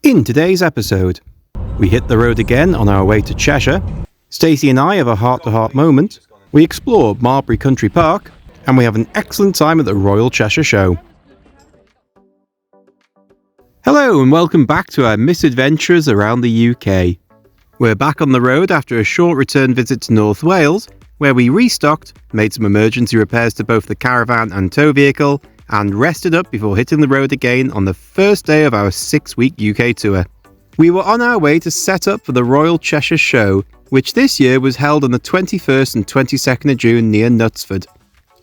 In today's episode, we hit the road again on our way to Cheshire, Stacey and I have a heart-to-heart moment, we explore Marbury Country Park, and we have an excellent time at the Royal Cheshire Show. Hello and welcome back to our misadventures around the UK. We're back on the road after a short return visit to North Wales, where we restocked, made some emergency repairs to both the caravan and tow vehicle, and rested up before hitting the road again on the first day of our 6-week UK tour. We were on our way to set up for the Royal Cheshire Show, which this year was held on the 21st and 22nd of June near Knutsford.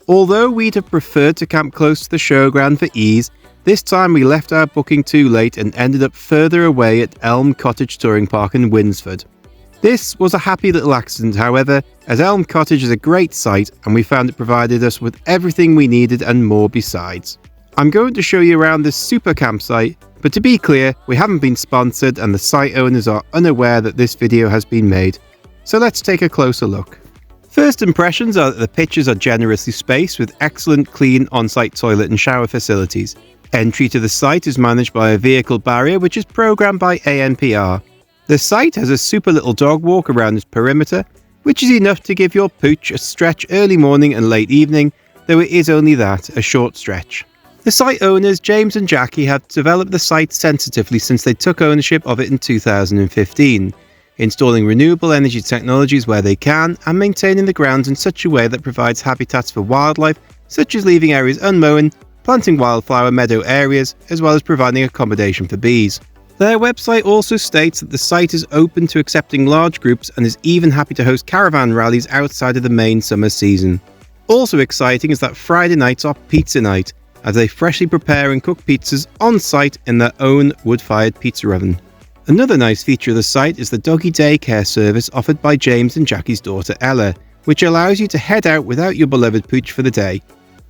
Although we'd have preferred to camp close to the showground for ease, this time we left our booking too late and ended up further away at Elm Cottage Touring Park in Winsford. This was a happy little accident, however, as Elm Cottage is a great site and we found it provided us with everything we needed and more besides. I'm going to show you around this super campsite, but to be clear, we haven't been sponsored and the site owners are unaware that this video has been made. So let's take a closer look. First impressions are that the pitches are generously spaced with excellent clean on-site toilet and shower facilities. Entry to the site is managed by a vehicle barrier which is programmed by ANPR. The site has a super little dog walk around its perimeter, which is enough to give your pooch a stretch early morning and late evening, though it is only that, a short stretch. The site owners, James and Jackie, have developed the site sensitively since they took ownership of it in 2015, installing renewable energy technologies where they can and maintaining the grounds in such a way that provides habitats for wildlife, such as leaving areas unmown, planting wildflower meadow areas, as well as providing accommodation for bees. Their website also states that the site is open to accepting large groups and is even happy to host caravan rallies outside of the main summer season. Also exciting is that Friday nights are pizza night, as they freshly prepare and cook pizzas on site in their own wood-fired pizza oven. Another nice feature of the site is the doggy daycare service offered by James and Jackie's daughter Ella, which allows you to head out without your beloved pooch for the day.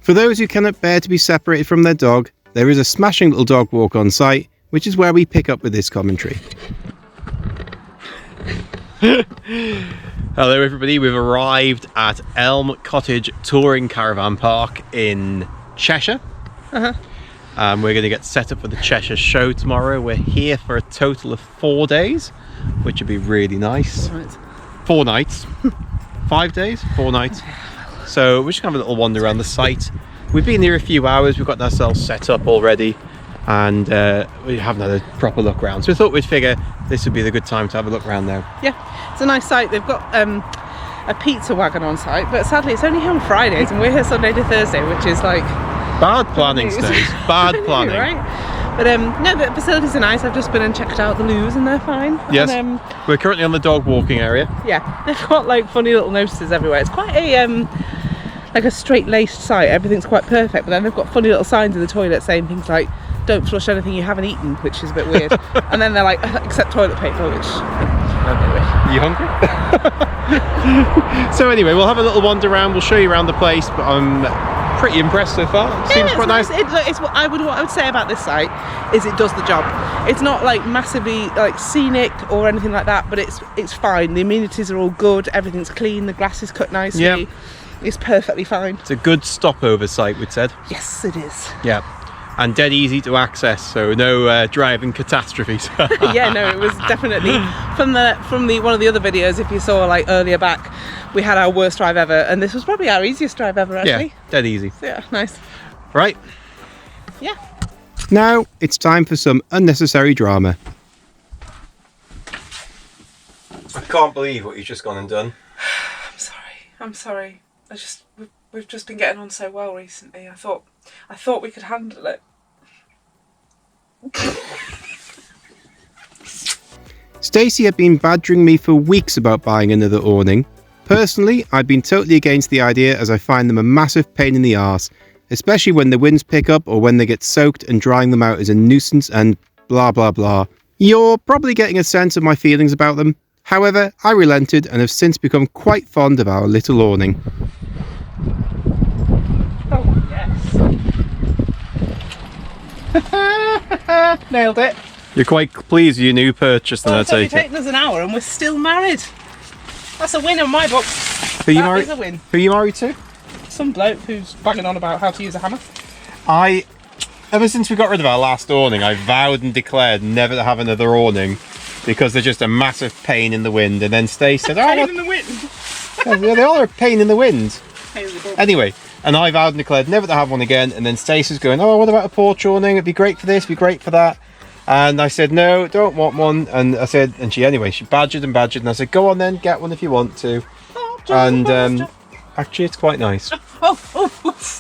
For those who cannot bear to be separated from their dog, there is a smashing little dog walk on site, which is where we pick up with this commentary. Hello everybody, we've arrived at Elm Cottage Touring Caravan Park in Cheshire. We're going to get set up for the Cheshire Show tomorrow. We're here for a total of 4 days, which would be really nice. 4 nights. 5 days? 4 nights. So we're just going to have a little wander around the site. We've been here a few hours, we've got ourselves set up already, and we haven't had a proper look around. So we thought we'd figure this would be the good time to have a look around now. Yeah, it's a nice site. They've got a pizza wagon on site, but sadly it's only here on Fridays and we're here Sunday to Thursday, which is like... Bad planning, Stacey. Bad planning. Right? But no, the facilities are nice. I've just been and checked out the loos and they're fine. Yes, and, we're currently on the dog walking area. Yeah, they've got like funny little notices everywhere. It's quite a like a straight-laced site. Everything's quite perfect, but then they've got funny little signs in the toilet saying things like, don't flush anything you haven't eaten, which is a bit weird. And then they're like, except toilet paper, which... Are you hungry? So anyway, we'll have a little wander around, we'll show you around the place, but I'm pretty impressed so far. It seems quite nice. It's what I would say about this site is it does the job. It's not like massively like scenic or anything like that, but it's fine. The amenities are all good, everything's clean, the grass is cut nicely. Yep. It's perfectly fine. It's a good stopover site, we'd said. Yes, it is. Yeah. And dead easy to access, so no driving catastrophes. Yeah, no, it was definitely from one of the other videos. If you saw like earlier back, we had our worst drive ever, and this was probably our easiest drive ever. Actually, yeah, dead easy. So, yeah, nice. Right. Yeah. Now it's time for some unnecessary drama. I can't believe what you've just gone and done. I'm sorry. We've just been getting on so well recently. I thought we could handle it. Stacey had been badgering me for weeks about buying another awning. Personally, I've been totally against the idea as I find them a massive pain in the arse, especially when the winds pick up or when they get soaked, and drying them out is a nuisance and blah blah blah. You're probably getting a sense of my feelings about them. However, I relented and have since become quite fond of our little awning. Oh, yes. Nailed it. You're quite pleased with your new purchase, then I take it. It's taken us an hour and we're still married. That's a win in my book. Who you married? Is a win. Who are you married to? Some bloke who's banging on about how to use a hammer. I Ever since we got rid of our last awning, I vowed and declared never to have another awning because they're just a massive pain in the wind. And then Stacey said, pain in the wind. Yeah, they are a pain in the wind. Pain in the wind. Anyway, and I vowed and declared never to have one again. And then Stacey's going, oh, what about a porch awning? It'd be great for this, it'd be great for that. And I said, no, don't want one. And I said, and she badgered and badgered. And I said, go on then, get one if you want to. And actually, it's quite nice. Oh,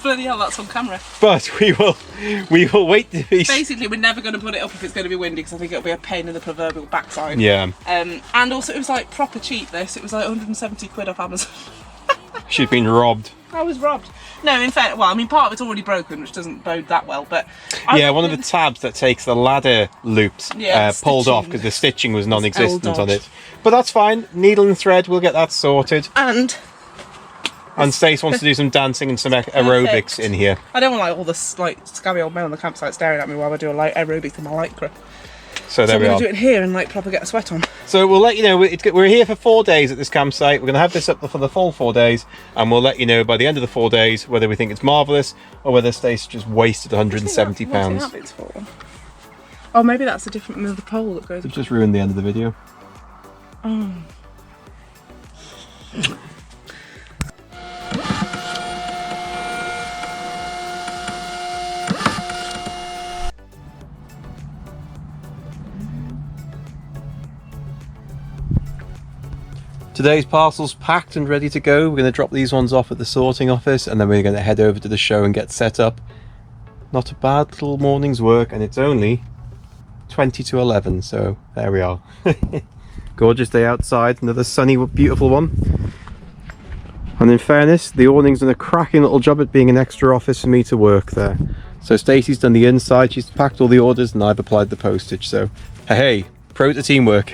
bloody hell, that's on camera. But we will wait to be... Basically, we're never going to put it up if it's going to be windy, because I think it'll be a pain in the proverbial backside. Yeah. And also, it was like proper cheap, this. It was like 170 quid off Amazon. She'd been robbed. I was robbed. No, in fact, well, I mean, part of it's already broken, which doesn't bode that well, but... Yeah, one of the tabs that takes the ladder loops pulled off because the stitching was non-existent on it. But that's fine. Needle and thread, we'll get that sorted. And Stace wants to do some dancing and some aerobics in here. I don't want like all this like scabby old men on the campsite staring at me while I do a light aerobics in my lycra. So there we are. I'm going to do it in here and like proper get a sweat on. So we'll let you know, we're here for 4 days at this campsite. We're going to have this up for the full 4 days, and we'll let you know by the end of the 4 days whether we think it's marvellous or whether Stace just wasted £170. What's it for? Oh, maybe that's a different another pole that goes. You've just ruined the end of the video. Oh. Today's parcel's packed and ready to go. We're going to drop these ones off at the sorting office, and then we're going to head over to the show and get set up. Not a bad little morning's work, and it's only 20 to 11, so there we are. Gorgeous day outside, another sunny, beautiful one. And in fairness, the awning's done a cracking little job at being an extra office for me to work there. So Stacey's done the inside, she's packed all the orders, and I've applied the postage. So hey, pro to teamwork.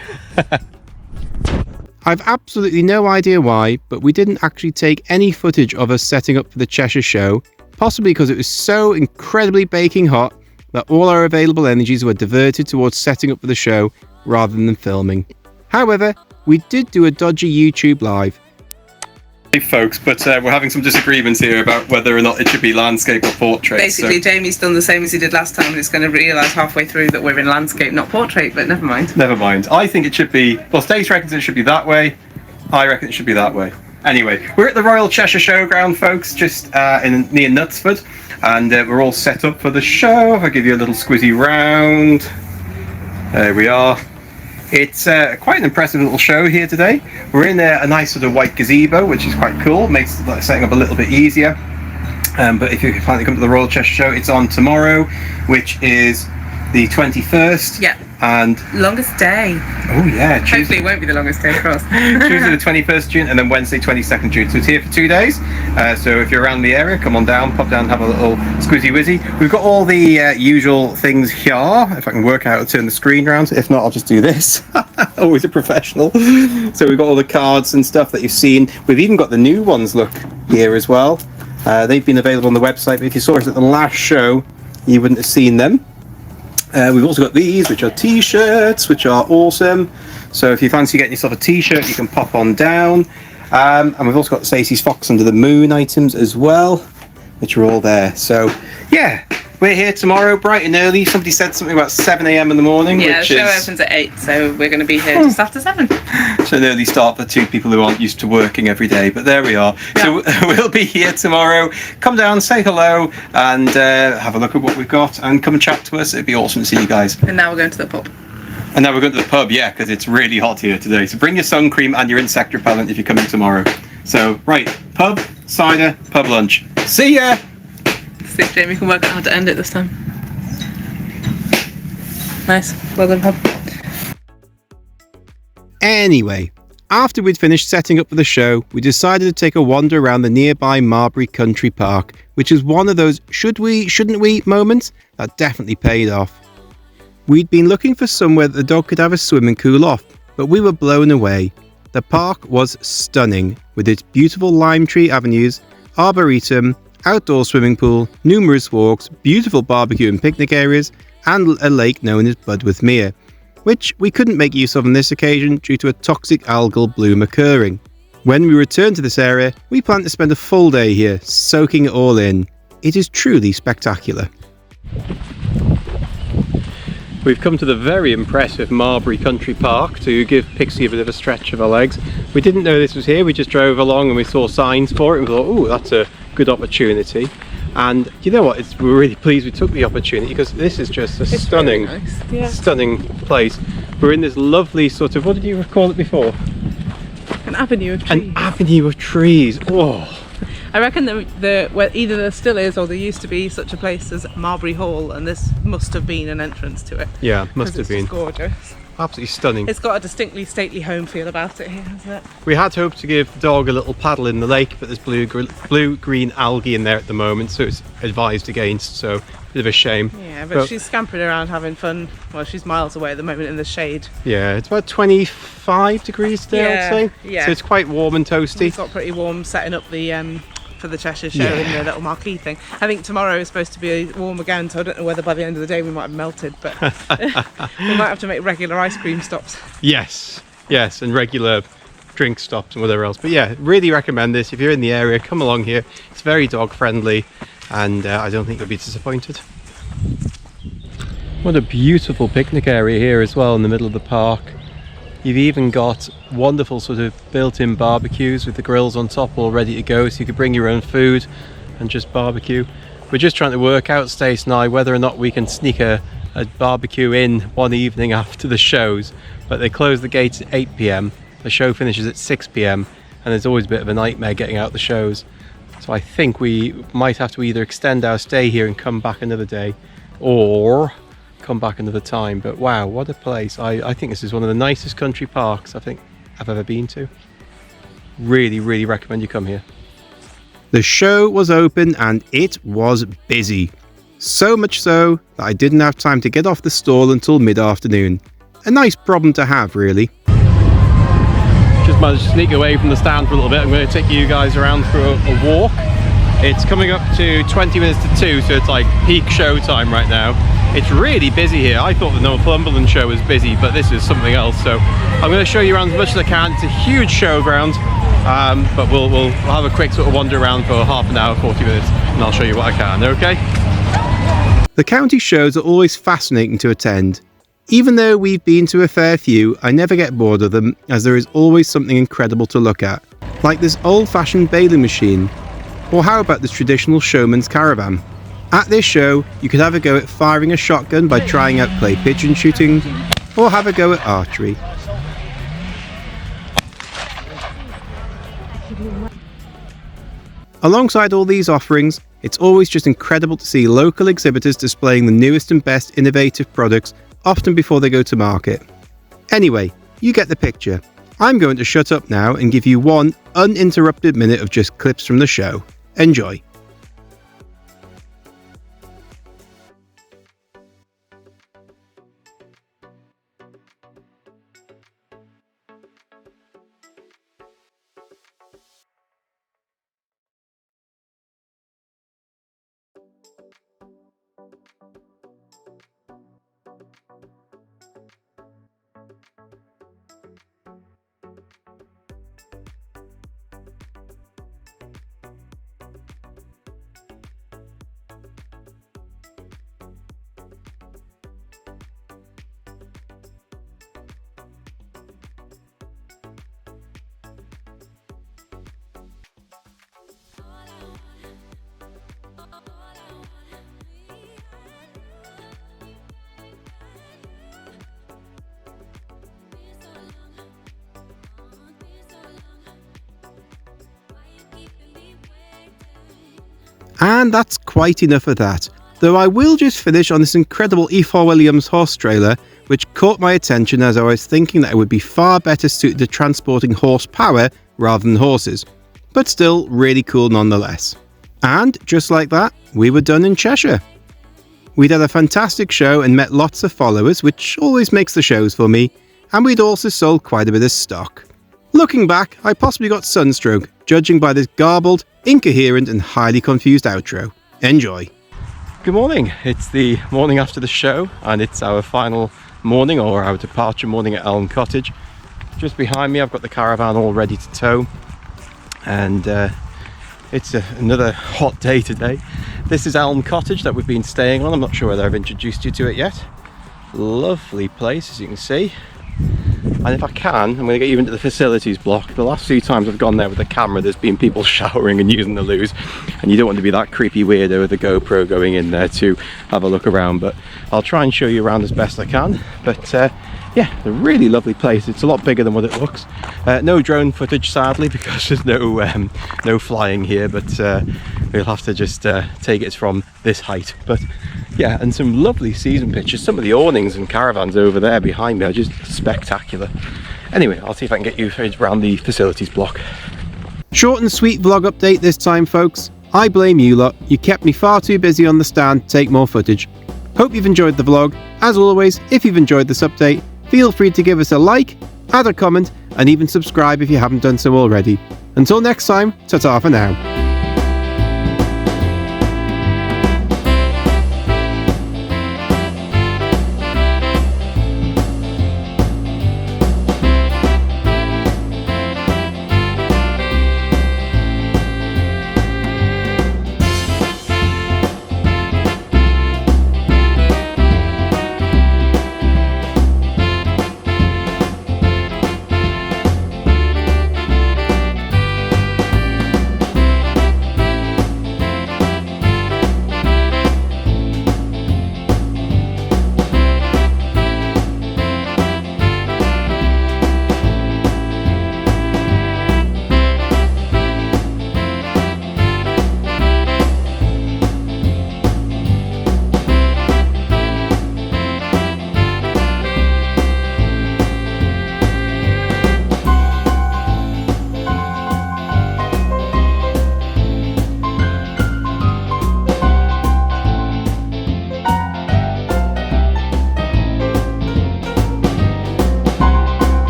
I've absolutely no idea why, but we didn't actually take any footage of us setting up for the Cheshire Show, possibly because it was so incredibly baking hot that all our available energies were diverted towards setting up for the show rather than filming. However, we did do a dodgy YouTube live. Hey folks, but we're having some disagreements here about whether or not it should be landscape or portrait. Basically, Jamie's done the same as he did last time and is going to realise halfway through that we're in landscape, not portrait, but never mind. Never mind. I think it should be... Well, Stace reckons it should be that way. I reckon it should be that way. Anyway, we're at the Royal Cheshire Showground, folks, just near Knutsford. And we're all set up for the show. I'll give you a little squizzy round. There we are. It's quite an impressive little show here today. We're in a nice sort of white gazebo, which is quite cool. Makes setting up a little bit easier. But if you finally come to the Royal Cheshire Show, it's on tomorrow, which is the 21st. Yeah. And longest day. Oh yeah, Tuesday. Hopefully it won't be the longest day for us. Tuesday the 21st June, and then Wednesday 22nd June. So it's here for 2 days. So if you're around the area, come on down, pop down, have a little squizzy wizzy. We've got all the usual things here. If I can work out how to turn the screen around. If not, I'll just do this. Always a professional. So we've got all the cards and stuff that you've seen. We've even got the new ones, look, here as well. They've been available on the website, but if you saw us at the last show, you wouldn't have seen them. We've also got these, which are t-shirts, which are awesome. So if you fancy getting yourself a t-shirt, you can pop on down. And we've also got Stacey's Fox Under the Moon items as well, which are all there. So yeah, we're here tomorrow bright and early. Somebody said something about 7 a.m. in the morning. Yeah, which the show opens at 8, so we're going to be here just after 7. So an early start for two people who aren't used to working every day, but there we are. Yeah. So we'll be here tomorrow. Come down, say hello, and have a look at what we've got, and come and chat to us. It'd be awesome to see you guys. And now we're going to the pub. And now we're going to the pub, yeah, because it's really hot here today. So bring your sun cream and your insect repellent if you're coming tomorrow. So, right, pub, cider, pub lunch. See ya! See if Jamie can work out how to end it this time. Nice. Well done, pub. Anyway, after we'd finished setting up for the show, we decided to take a wander around the nearby Marbury Country Park, which is one of those should we, shouldn't we moments that definitely paid off. We'd been looking for somewhere that the dog could have a swim and cool off, but we were blown away. The park was stunning, with its beautiful lime tree avenues, arboretum, outdoor swimming pool, numerous walks, beautiful barbecue and picnic areas, and a lake known as Budworth Mere, which we couldn't make use of on this occasion due to a toxic algal bloom occurring. When we return to this area, we plan to spend a full day here, soaking it all in. It is truly spectacular. We've come to the very impressive Marbury Country Park to give Pixie a bit of a stretch of her legs. We didn't know this was here, we just drove along and we saw signs for it and we thought, oh, that's a good opportunity. And you know what, we're really pleased we took the opportunity because this is just a stunning, really nice. Yeah. stunning place. We're in this lovely sort of, what did you call it before? An avenue of trees. An avenue of trees. Oh. I reckon well, either there still is or there used to be such a place as Marbury Hall, and this must have been an entrance to it. Yeah, must have been. It's gorgeous. Absolutely stunning. It's got a distinctly stately home feel about it here, hasn't it? We had hoped to give the dog a little paddle in the lake, but there's blue-green algae in there at the moment, so it's advised against, so a bit of a shame. Yeah, but she's scampering around having fun. Well, she's miles away at the moment in the shade. Yeah, it's about 25 degrees today, I'd say. Yeah. So it's quite warm and toasty. It's got pretty warm setting up the for the Cheshire Show in the little marquee thing. I think tomorrow is supposed to be warm again, so I don't know whether by the end of the day we might have melted, but we might have to make regular ice cream stops. Yes, and regular drink stops and whatever else. But yeah, really recommend this. If you're in the area, come along here. It's very dog friendly and I don't think you'll be disappointed. What a beautiful picnic area here as well in the middle of the park. You've even got wonderful sort of built-in barbecues with the grills on top all ready to go, so you could bring your own food and just barbecue. We're just trying to work out, Stacey and I, whether or not we can sneak a barbecue in one evening after the shows, but they close the gates at 8 p.m, the show finishes at 6 p.m, and there's always a bit of a nightmare getting out the shows. So I think we might have to either extend our stay here and come back another day, or come back another time. But wow, what a place. I think this is one of the nicest country parks I think I've ever been to. Really recommend you come here. The show was open and it was busy. So much so that I didn't have time to get off the stall until mid-afternoon. A nice problem to have, really. Just managed to sneak away from the stand for a little bit. I'm going to take you guys around for a walk. It's coming up to 20 minutes to 2, so it's like peak show time right now. It's really busy here. I thought the Northumberland show was busy, but this is something else. So I'm going to show you around as much as I can. It's a huge showground, but we'll have a quick sort of wander around for half an hour, 40 minutes, and I'll show you what I can, okay? The county shows are always fascinating to attend. Even though we've been to a fair few, I never get bored of them, as there is always something incredible to look at. Like this old-fashioned bailing machine. Or how about this traditional showman's caravan? At this show, you could have a go at firing a shotgun by trying out clay pigeon shooting, or have a go at archery. Alongside all these offerings, it's always just incredible to see local exhibitors displaying the newest and best innovative products, often before they go to market. Anyway, you get the picture. I'm going to shut up now and give you one uninterrupted minute of just clips from the show. Enjoy. And that's quite enough of that, though I will just finish on this incredible E4 Williams horse trailer, which caught my attention as I was thinking that it would be far better suited to transporting horsepower rather than horses, but still really cool nonetheless. And just like that, we were done in Cheshire. We'd had a fantastic show and met lots of followers, which always makes the shows for me, and we'd also sold quite a bit of stock. Looking back, I possibly got sunstroke, judging by this garbled, incoherent and highly confused outro. Enjoy. Good morning. It's the morning after the show and it's our final morning, or our departure morning, at Elm Cottage. Just behind me I've got the caravan all ready to tow, and it's another hot day today. This is Elm Cottage that we've been staying on. I'm not sure whether I've introduced you to it yet. Lovely place, as you can see. And if I can, I'm going to get you into the facilities block. The last few times I've gone there with the camera, there's been people showering and using the loos, and you don't want to be that creepy weirdo with a GoPro going in there to have a look around, but I'll try and show you around as best I can. But yeah, a really lovely place. It's a lot bigger than what it looks. No drone footage, sadly, because there's no flying here, but we'll have to just take it from this height. But yeah, and some lovely season pictures. Some of the awnings and caravans over there behind me are just spectacular. Anyway, I'll see if I can get you around the facilities block. Short and sweet vlog update this time, folks. I blame you lot. You kept me far too busy on the stand to take more footage. Hope you've enjoyed the vlog. As always, if you've enjoyed this update, feel free to give us a like, add a comment, and even subscribe if you haven't done so already. Until next time, ta-ta for now.